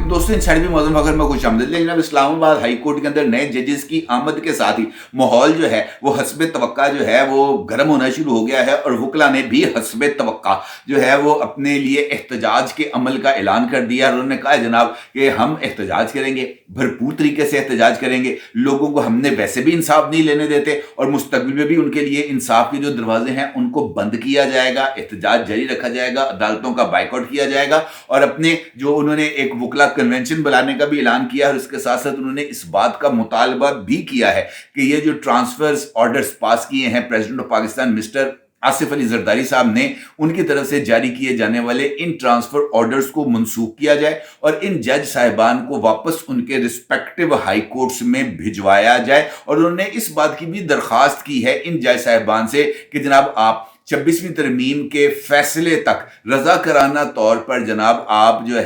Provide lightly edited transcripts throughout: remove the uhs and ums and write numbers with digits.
दोस्तों इन साइड भी मौजूद मगर में खुश आमदीद। लेकिन अब इस्लामाबाद हाई कोर्ट के अंदर नए जजेस की आमद के साथ ही माहौल जो है वो हस्बे तवक्का जो है वो गर्म होना शुरू हो गया है और वकला ने भी हस्बे तवक्का जो है वो अपने लिए एहतजाज के अमल का ऐलान कर दिया। उन्होंने कहा जनाब कि हम एहतजाज करेंगे, भरपूर तरीके से एहतजाज करेंगे, लोगों को हमने वैसे भी इंसाफ नहीं लेने देते और मुस्तकबिल में भी उनके लिए इंसाफ के जो दरवाजे हैं उनको बंद किया जाएगा, एहतजाज जारी रखा जाएगा, अदालतों का बाइकआउट किया जाएगा। और अपने जो उन्होंने एक वकला कन्वेंशन बुलाने का भी ऐलान किया और इसके साथ साथ उन्होंने इस बात का मुतालबा भी किया है कि ये जो ट्रांसफर्स ऑर्डर्स पास किए हैं president of Pakistan mister Asif Ali Zardari साहब ने, उनकी तरफ से जारी किए जाने वाले इन ट्रांसफर ऑर्डर्स को मनसूख किया जाए और इन जज साहिबान को वापस उनके रिस्पेक्टिव हाई कोर्ट्स में भिजवाया जाए। और उन्होंने इस बात की भी दरखास्त की है इन जज साहिबान से कि जनाब आप 26वीं तरमीम के फैसले तक रजाकाराना तौर पर जनाब आप जो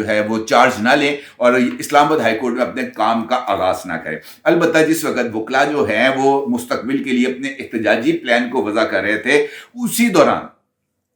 है वो चार्ज ना लें और इस्लामाबाद हाई कोर्ट में अपने काम का आगाज ना करें। अलबत्ता जिस वक्त वकला जो है वो मुस्तकबिल के लिए अपने एहतजाजी प्लान को वज़ा कर रहे थे,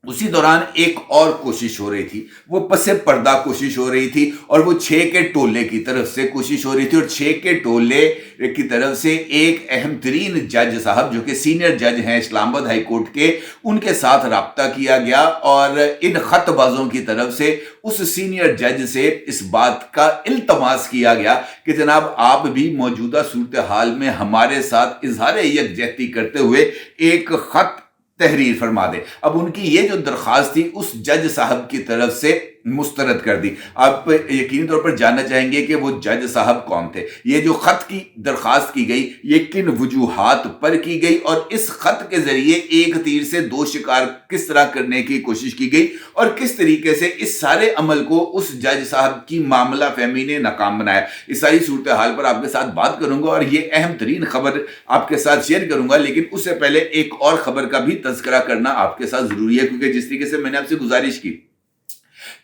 उसी दौरान एक और कोशिश हो रही थी, वो पसे पर्दा कोशिश हो रही थी और वो 6 के टोले की तरफ से कोशिश हो रही थी। और 6 के टोले की तरफ से एक अहम तरीन जज साहब जो कि सीनियर जज हैं इस्लामाबाद हाई कोर्ट के, उनके साथ राब्ता किया गया और इन खतबाजों की तरफ से उस सीनियर जज से इस बात का इल्तमास किया गया कि जनाब आप भी मौजूदा सूरत हाल में हमारे साथ इजहार यकजहती करते हुए एक खत तहरीर फरमा दे। अब उनकी ये जो दरख्वास्त थी उस जज साहब की तरफ से मुस्तरद कर दी। आप यकीनी तौर पर जानना चाहेंगे कि वो जज साहब कौन थे। ये जो खत की दरख्वास्त की गई ये किन वजूहात पर की गई और इस खत के जरिए एक तीर से 2 शिकार किस तरह करने की कोशिश की गई और किस तरीके से इस सारे अमल को उस जज साहब की मामला फहमी ने नाकाम बनाया। इस सारी सूरत हाल पर आपके साथ बात करूंगा और ये अहम तरीन खबर आपके साथ शेयर करूंगा। लेकिन उससे पहले एक और खबर का भी तज़किरा करना आपके साथ जरूरी है, क्योंकि जिस तरीके से मैंने आपसे गुजारिश की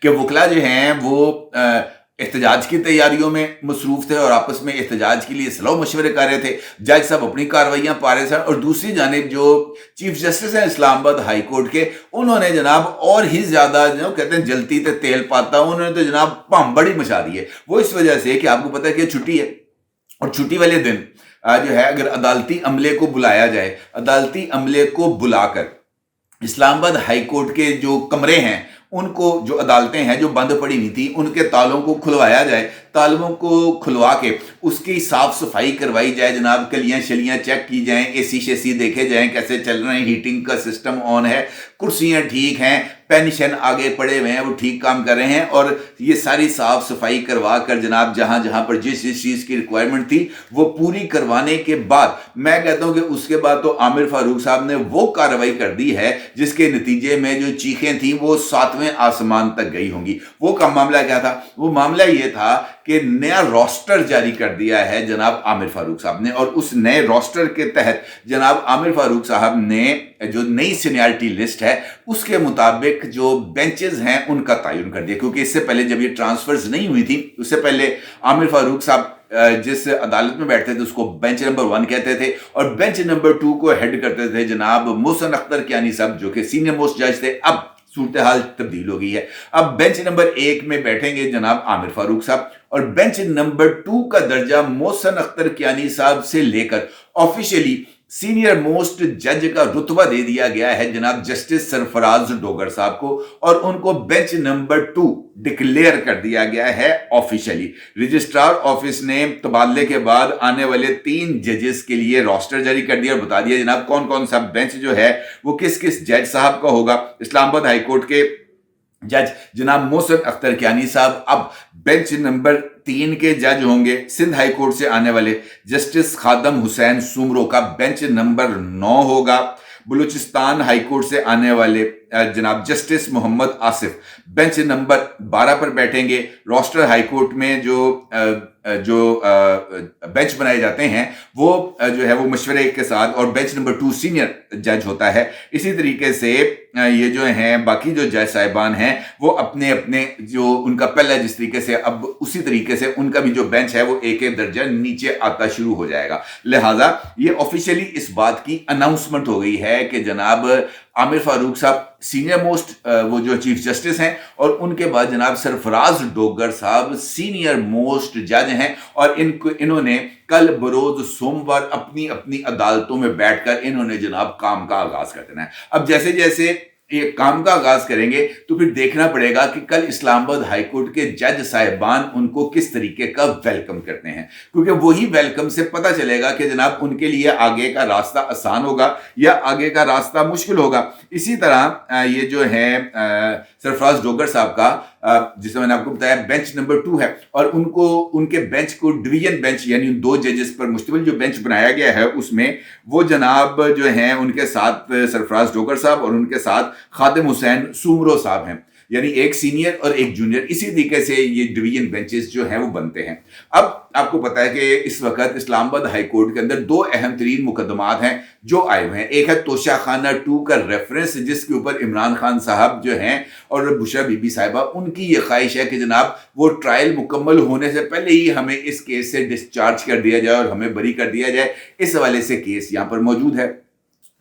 कि वकला जो हैं वो एहतजाज की तैयारियों में मसरूफ थे और आपस में एहतजाज के लिए सलाह मशवरे कर रहे थे, जज साहब अपनी कार्रवाइयां पा रहे थे और दूसरी जानिब जो चीफ जस्टिस हैं इस्लामाबाद हाई कोर्ट के, उन्होंने जनाब और ही ज्यादा जो कहते हैं जलती तो तेल पाता, उन्होंने तो जनाब भंबड़ी मचा दी है। वो इस वजह से कि आपको पता है कि छुट्टी है और छुट्टी वाले दिन जो है अगर अदालती अमले को बुलाया जाए, अदालती अमले को बुलाकर इस्लामाबाद हाई कोर्ट के जो कमरे हैं उनको, जो अदालतें हैं जो बंद पड़ी हुई थी, उनके तालों को खुलवाया जाए, तालों को खुलवा के उसकी साफ सफाई करवाई जाए, जनाब कलियां शलियां चेक की जाएं, एसी शेसी देखे जाएं कैसे चल रहे हैं, हीटिंग का सिस्टम ऑन है, कुर्सियां ठीक हैं, पेंशन आगे पड़े हुए हैं वो ठीक काम कर रहे हैं और ये सारी साफ सफाई करवा कर जनाब जहां जहां पर जिस चीज की रिक्वायरमेंट थी वो पूरी करवाने के बाद मैं कहता हूं कि उसके बाद तो आमिर फारूक साहब ने वो कार्रवाई कर दी है जिसके नतीजे में जो चीखें थी वो 7वें आसमान तक गई होंगी। वो का मामला क्या था? वो मामला ये था कि नया रोस्टर जारी कर दिया है जनाब आमिर फारूक साहब ने और उस नए रोस्टर के तहत जनाब आमिर फारूक साहब ने जो नई सीनियरिटी लिस्ट है उसके मुताबिक जो बेंचेस हैं उनका तयन कर दिया। क्योंकि इससे पहले जब ये ट्रांसफर्स नहीं हुई थी उससे पहले आमिर फारूक साहब जिस अदालत में बैठते थे उसको बेंच नंबर 1 कहते थे और बेंच नंबर 2 को हेड करते थे जनाब मोहसिन अख्तर कियानी साहब जो कि सीनियर मोस्ट जज थे। अब सूरत हाल तब्दील हो गई है, अब बेंच नंबर 1 में बैठेंगे जनाब आमिर फारूक साहब और बेंच नंबर 2 का दर्जा मोहसिन अख्तर कियानी साहब से लेकर ऑफिशियली सीनियर मोस्ट जज का रुतबा दे दिया गया है जनाब जस्टिस सरफराज डोगर साहब को और उनको बेंच नंबर 2 डिक्लेयर कर दिया गया है ऑफिशियली। रजिस्ट्रार ऑफिस ने तबादले के बाद आने वाले 3 जजेस के लिए रोस्टर जारी कर दिया और बता दिया जनाब कौन कौन सा बेंच जो है वो किस किस जज साहब का होगा। इस्लामाबाद हाई कोर्ट के जज जनाब मोहसिन अख्तर कियानी साहब अब बेंच नंबर 3 के जज होंगे। सिंध हाई कोर्ट से आने वाले जस्टिस खादम हुसैन सुमरो का बेंच नंबर 9 होगा। बलूचिस्तान हाई कोर्ट से आने वाले जनाब justice Mohammad Asif bench number 12 पर बैठेंगे। रोस्टर हाई कोर्ट में जो बेंच बनाए जाते हैं वो जो है वो मशवरे के साथ और बेंच नंबर 2 सीनियर जज होता है। इसी तरीके से ये जो हैं बाकी जो जज साहिबान हैं वो अपने अपने जो उनका पहला जिस तरीके से अब उसी तरीके से उनका भी जो बेंच है वो एक एक दर्जा नीचे आता शुरू हो जाएगा। लिहाजा ये ऑफिशियली इस बात की अनाउंसमेंट हो गई है कि जनाब आमिर फारूक साहब सीनियर मोस्ट वो जो चीफ जस्टिस हैं, और उनके बाद जनाब सरफराज डोगर साहब सीनियर मोस्ट जज हैं, और इन्होंने कल बरोज सोमवार अपनी अपनी अदालतों में बैठकर इन्होंने जनाब काम का आगाज कर देना है। अब जैसे जैसे ये काम का आगाज करेंगे तो फिर देखना पड़ेगा कि कल इस्लामाबाद हाई कोर्ट के जज साहिबान उनको किस तरीके का वेलकम करते हैं, क्योंकि वही वेलकम से पता चलेगा कि जनाब उनके लिए आगे का रास्ता आसान होगा या आगे का रास्ता मुश्किल होगा। इसी तरह ये जो है सरफराज डोगर साहब का जिसमें मैंने आपको बताया बेंच नंबर 2 है, और उनको उनके बेंच को डिवीजन बेंच यानी 2 जजेस पर मुश्तमिल जो बेंच बनाया गया है उसमें वो जनाब जो हैं उनके साथ सरफराज डोगर साहब और उनके साथ खादिम हुसैन सुमरो साहब हैं, यानी एक सीनियर और एक जूनियर। इसी तरीके से ये डिवीजन बेंचेस जो हैं वो बनते हैं। अब आपको पता है कि इस वक्त इस्लामाबाद हाई कोर्ट के अंदर 2 अहम तरीन मुकदमात हैं जो आए हुए हैं। एक है तोशाखाना 2 का रेफरेंस, जिसके ऊपर इमरान खान साहब जो हैं और बुशरा बीबी साहिबा, उनकी ये ख्वाहिश है कि जनाब वो ट्रायल मुकम्मल होने से पहले ही हमें इस केस से डिस्चार्ज कर दिया जाए और हमें बरी कर दिया जाए। इस हवाले से केस यहाँ पर मौजूद है।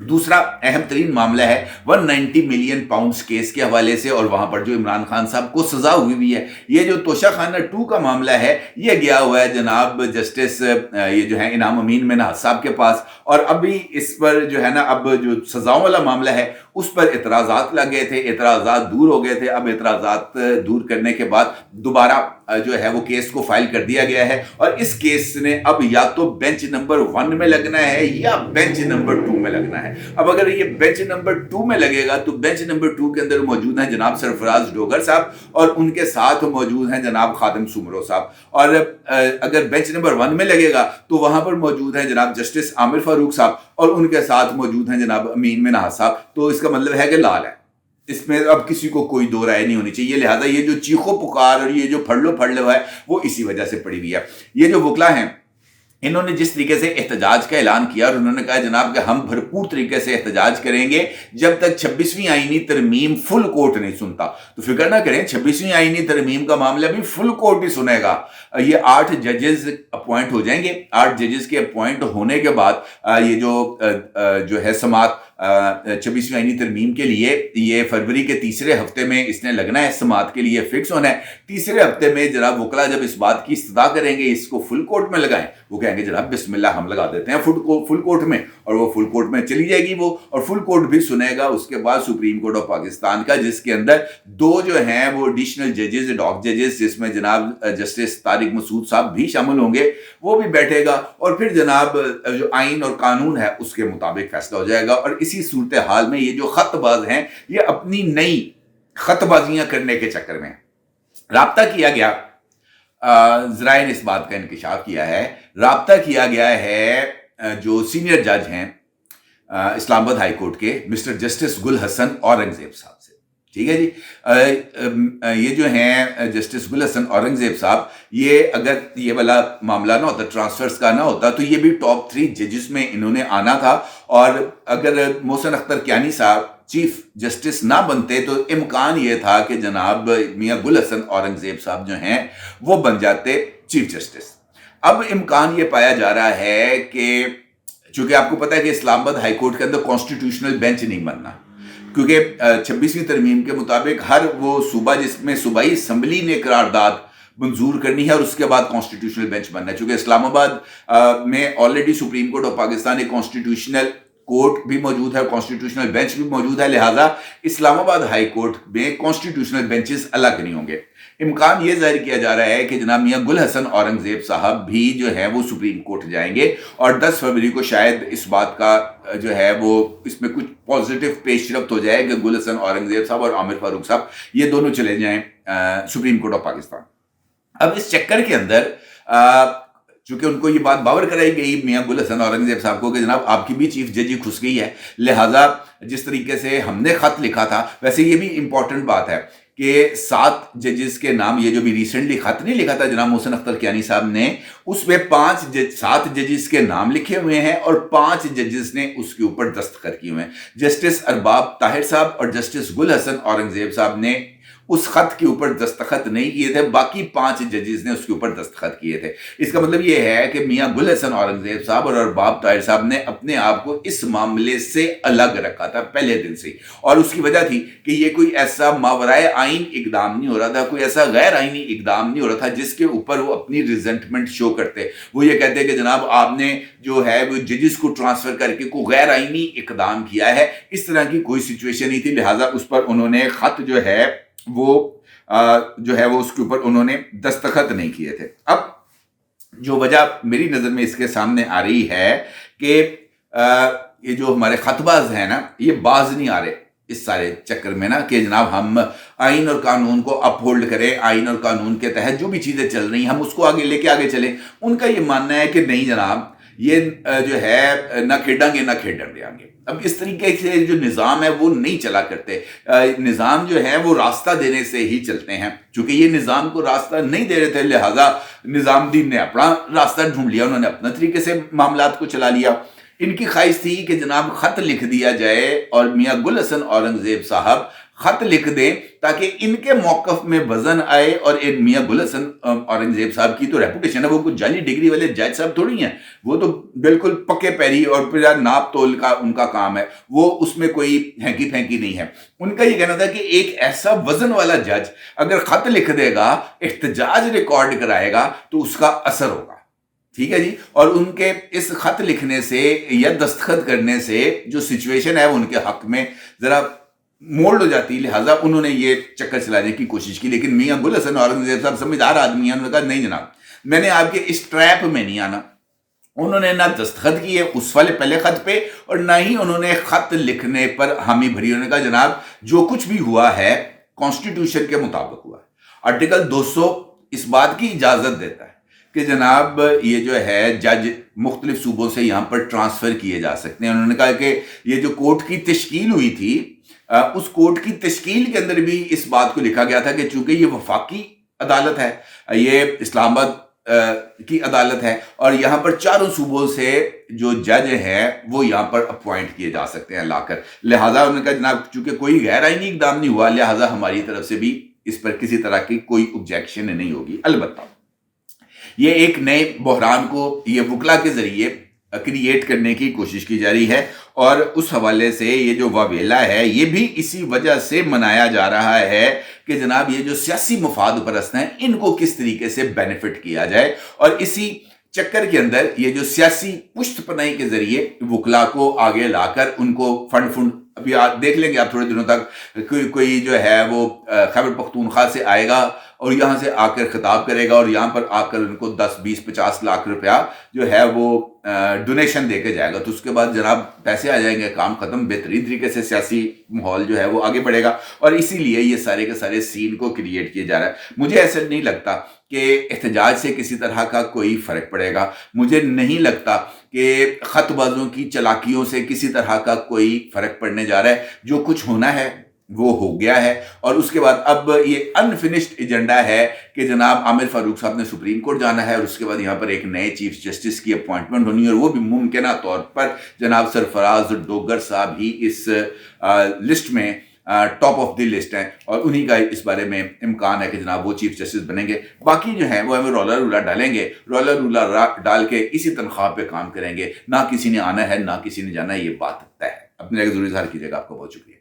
दूसरा अहम तरीन मामला है 190 मिलियन पाउंड्स केस के हवाले से, और वहां पर जो इमरान खान साहब को सजा हुई भी है। ये जो तोशाखाना 2 का मामला है ये गया हुआ है जनाब जस्टिस ये जो है इनाम अमीन मिन्हाज साहब के पास, और अभी इस पर जो है ना अब जो सजाओं वाला मामला है उस पर एतराज़ात लग गए थे, एतराज़ात दूर हो गए थे। अब एतराज़ात दूर करने के बाद दोबारा जो है वो केस को फाइल कर दिया गया है, और इस केस ने अब या तो बेंच नंबर 1 में लगना है या बेंच नंबर 2 में लगना है। अब अगर ये बेंच नंबर 2 में लगेगा तो बेंच नंबर 2 के अंदर मौजूद हैं जनाब सरफराज डोगर साहब और उनके साथ मौजूद हैं जनाब खादिम सुमरो साहब, और अगर बेंच नंबर 1 में लगेगा तो वहां पर मौजूद हैं जनाब जस्टिस आमिर फारूक साहब और उनके साथ मौजूद हैं जनाब अमीन मिन्हाज साहब। तो इसका मतलब है कि लाल है, इसमें अब किसी को कोई दो राय नहीं होनी चाहिए। लिहाजा ये जो चीखो पुकार और ये जो फड़लो है वो इसी वजह से पड़ी हुई है। ये जो वकला हैं इन्होंने जिस तरीके से एहतजाज का ऐलान किया और उन्होंने कहा जनाब कि हम भरपूर तरीके से एहतजाज करेंगे जब तक 26वीं आईनी तरमीम फुल कोर्ट नहीं सुनता। तो फिक्र ना करें, 26वीं आईनी तरमीम का मामला भी फुल कोर्ट ही सुनेगा। ये 8 जजेस अपॉइंट हो जाएंगे। 8 जजेस के अपॉइंट होने के बाद ये जो है समात 26वीं आईनी तरमीम के लिए ये फरवरी के तीसरे हफ्ते में इसने लगना है, समात के लिए फिक्स होना है। तीसरे हफ्ते में जनाब वकला जब इस बात की इस्तदा करेंगे इसको फुल कोर्ट में लगाएं, वो कहेंगे जनाब बिस्मिल्लाह हम लगा देते हैं फुल कोर्ट में, और वो फुल कोर्ट में चली जाएगी वो, और फुल कोर्ट भी सुनेगा उसके बाद सुप्रीम कोर्ट ऑफ पाकिस्तान का, जिसके अंदर 2 जो हैं वो एडिशनल जजेस, एडॉक जजेस, जिसमें जनाब जस्टिस तारिक मसूद साहब भी शामिल होंगे, वो भी बैठेगा, और फिर जनाब जो आइन और कानून है उसके मुताबिक फैसला हो जाएगा। और इसी सूरत हाल में ये जो खतबाज हैं ये अपनी नई खतबाजियां करने के चक्कर में राब्ता किया गया, ज़राए ने इस बात का इंकिशाफ किया है, राब्ता किया गया है जो सीनियर जज हैं इस्लामाबाद हाई कोर्ट के मिस्टर जस्टिस गुल हसन औरंगजेब साहब से। ठीक है जी, ये जो हैं जस्टिस गुल हसन औरंगजेब साहब, ये अगर ये वाला मामला ना होता, ट्रांसफर्स का ना होता, तो ये भी टॉप 3 जजेस में इन्होंने आना था, और अगर मोहसिन अख्तर कियानी साहब चीफ जस्टिस ना बनते तो इम्कान ये था कि जनाब मियां गुल हसन औरंगजेब साहब जो हैं वो बन जाते चीफ जस्टिस। अब इम्कान ये पाया जा रहा है कि चूंकि आपको पता है कि इस्लामाबाद हाई कोर्ट के अंदर कॉन्स्टिट्यूशनल बेंच नहीं बनना, क्योंकि 26वीं तरमीम के मुताबिक हर वो सूबा जिसमें सूबाई असम्बली ने करारदाद मंजूर करनी है और उसके बाद कॉन्स्टिट्यूशनल बेंच बनना है। चूंकि इस्लामाबाद में already supreme court of Pakistan एक कॉन्स्टिट्यूशनल कोर्ट भी मौजूद है, कॉन्स्टिट्यूशनल बेंच भी मौजूद है, लिहाजा इस्लामाबाद हाई कोर्ट में कॉन्स्टिट्यूशनल बेंचेस अलग नहीं होंगे। इम्कान ये जाहिर किया जा रहा है कि जनाब मियां गुल हसन औरंगजेब साहब भी जो है वो सुप्रीम कोर्ट जाएंगे, और 10 फरवरी को शायद इस बात का जो है वो इसमें कुछ पॉजिटिव पेशरफ्त हो जाए कि गुल हसन औरंगजेब साहब और आमिर फारूक साहब ये दोनों चले जाएं सुप्रीम कोर्ट ऑफ पाकिस्तान। अब इस चक्कर के अंदर चूंकि उनको ये बात बावर कराई गई मियां गुल हसन औरंगजेब साहब को कि जनाब आपकी भी चीफ जजी घुस गई है, लिहाजा जिस तरीके से हमने खत लिखा था, वैसे ये भी इंपॉर्टेंट बात है कि 7 जजेस के नाम, ये जो भी रिसेंटली खत नहीं लिखा था जनाब मोहसिन अख्तर कियानी साहब ने, उसमें 7 जजेस के नाम लिखे हुए हैं और 5 जजेस ने उसके ऊपर दस्तखत किए हुए हैं। जस्टिस अरबाब ताहिर साहब और जस्टिस गुल हसन औरंगजेब साहब ने उस खत के ऊपर दस्तखत नहीं किए थे, बाकी 5 जजेस ने उसके ऊपर दस्तखत किए थे। इसका मतलब ये है कि मियां गुल हसन औरंगजेब साहब और अरबाब ताहिर साहब ने अपने आप को इस मामले से अलग रखा था पहले दिन से, और उसकी वजह थी कि ये कोई ऐसा मावराए आइन इकदाम नहीं हो रहा था, कोई ऐसा गैर आइनी इकदाम नहीं हो रहा था जिसके ऊपर वो अपनी रिजेंटमेंट शो करते। वो ये कहते कि जनाब आपने जो है वो जजेस को ट्रांसफर करके कोई गैर आइनी इकदाम किया है, इस तरह की कोई सिचुएशन नहीं थी, लिहाजा उस पर उन्होंने खत जो है वो उसके ऊपर उन्होंने दस्तखत नहीं किए थे। अब जो वजह मेरी नज़र में इसके सामने आ रही है कि ये जो हमारे खतबाज हैं ना, ये बाज नहीं आ रहे इस सारे चक्कर में ना, कि जनाब हम आइन और कानून को अपहोल्ड करें, आइन और कानून के तहत जो भी चीज़ें चल रही हैं हम उसको आगे लेके आगे चलें। उनका ये मानना है कि नहीं जनाब, ये जो है ना खेडांगे ना खेडन देंगे। अब इस तरीके से जो निज़ाम है वो नहीं चला करते, निज़ाम जो है वो रास्ता देने से ही चलते हैं। चूंकि ये निज़ाम को रास्ता नहीं दे रहे थे, लिहाजा निज़ामुद्दीन ने अपना रास्ता ढूंढ लिया, उन्होंने अपना तरीके से मामलात को चला लिया। इनकी ख्वाहिश थी कि जनाब खत लिख दिया जाए और मियां गुल हसन औरंगजेब साहब खत लिख दें ताकि इनके मौकफ में वजन आए। और मियां गुल हसन औरंगजेब साहब की तो रेपुटेशन है, वो कुछ जाली डिग्री वाले जज साहब थोड़ी हैं, वो तो बिल्कुल पक्के पैरी और फिर नाप तोल का उनका काम है, वो उसमें कोई हैंकी फैंकी नहीं है। उनका ये कहना था कि एक ऐसा वजन वाला जज अगर खत लिख देगा, इख्तिजाज रिकॉर्ड कराएगा तो उसका असर होगा। ठीक है जी। और उनके इस खत लिखने से या दस्तखत करने से जो सिचुएशन है वो उनके हक में जरा मोल्ड हो जाती है, लिहाजा उन्होंने ये चक्कर चलाने की कोशिश की। लेकिन मियां गुल हसन औरंगजेब साहब समझदार आदमी हैं, उन्होंने कहा नहीं जनाब, मैंने आपके इस ट्रैप में नहीं आना। उन्होंने ना दस्तखत किए उस वाले पहले खत पे और ना ही उन्होंने खत लिखने पर हामी भरी। उन्होंने कहा जनाब जो कुछ भी हुआ है कॉन्स्टिट्यूशन के मुताबिक हुआ। आर्टिकल 200 इस बात की इजाजत देता है कि जनाब ये जो है जज मुख्तलिफ सूबों से यहाँ पर ट्रांसफर किए जा सकते हैं। उन्होंने कहा कि ये जो कोर्ट की तश्कील हुई थी, उस कोर्ट की तश्कील के अंदर भी इस बात को लिखा गया था कि चूंकि ये वफाकी अदालत है, ये इस्लामाबाद की अदालत है और यहाँ पर चारों सूबों से जो जज हैं वो यहाँ पर अपॉइंट किए जा सकते हैं लाकर। लिहाजा उन्होंने कहा जनाब चूंकि कोई गैर आइनी इकदाम नहीं हुआ, लिहाजा हमारी तरफ से भी इस पर किसी तरह की कोई ऑब्जेक्शन नहीं होगी। अलबत्ता ये एक नए बहरान को ये वकला के जरिए क्रिएट करने की कोशिश की जा रही है और उस हवाले से ये जो वावेला है ये भी इसी वजह से मनाया जा रहा है कि जनाब ये जो सियासी मफाद परस्त हैं इनको किस तरीके से बेनिफिट किया जाए। और इसी चक्कर के अंदर ये जो सियासी पुष्टपनाही के जरिए वकला को आगे लाकर उनको फंड अभी देख लेंगे आप थोड़े दिनों तक कोई जो है वो खैबर पख्तूनख्वा से आएगा और यहाँ से आकर खिताब करेगा और यहाँ पर आकर उनको 10, 20, 50 लाख रुपया जो है वो डोनेशन दे के जाएगा। तो उसके बाद जनाब पैसे आ जाएंगे, काम खत्म, बेहतरीन तरीके से सियासी माहौल जो है वो आगे बढ़ेगा। और इसीलिए ये सारे के सारे सीन को क्रिएट किया जा रहा है। मुझे ऐसा नहीं लगता कि एहतजाज से किसी तरह का कोई फ़र्क पड़ेगा, मुझे नहीं लगता कि ख़तबाजों की चालाकियों से किसी तरह का कोई फ़र्क पड़ने जा रहा है। जो कुछ होना है वो हो गया है और उसके बाद अब ये अनफिनिश्ड एजेंडा है कि जनाब आमिर फारूक साहब ने सुप्रीम कोर्ट जाना है और उसके बाद यहाँ पर एक नए चीफ जस्टिस की अपॉइंटमेंट होनी है और वो भी मुमकिन तौर पर जनाब सरफराज डोगर साहब ही इस लिस्ट में टॉप ऑफ द लिस्ट हैं और उन्हीं का इस बारे में इम्कान है कि जनाब वो चीफ जस्टिस बनेंगे। बाकी जो है वो हमें रोला रूला डालेंगे, रोला रूला डाल के इसी तनख्वाह पे काम करेंगे, ना किसी ने आना है ना किसी ने जाना है, ये बात तय है। अपने जरूर इजहार कीजिएगा। आपका बहुत शुक्रिया।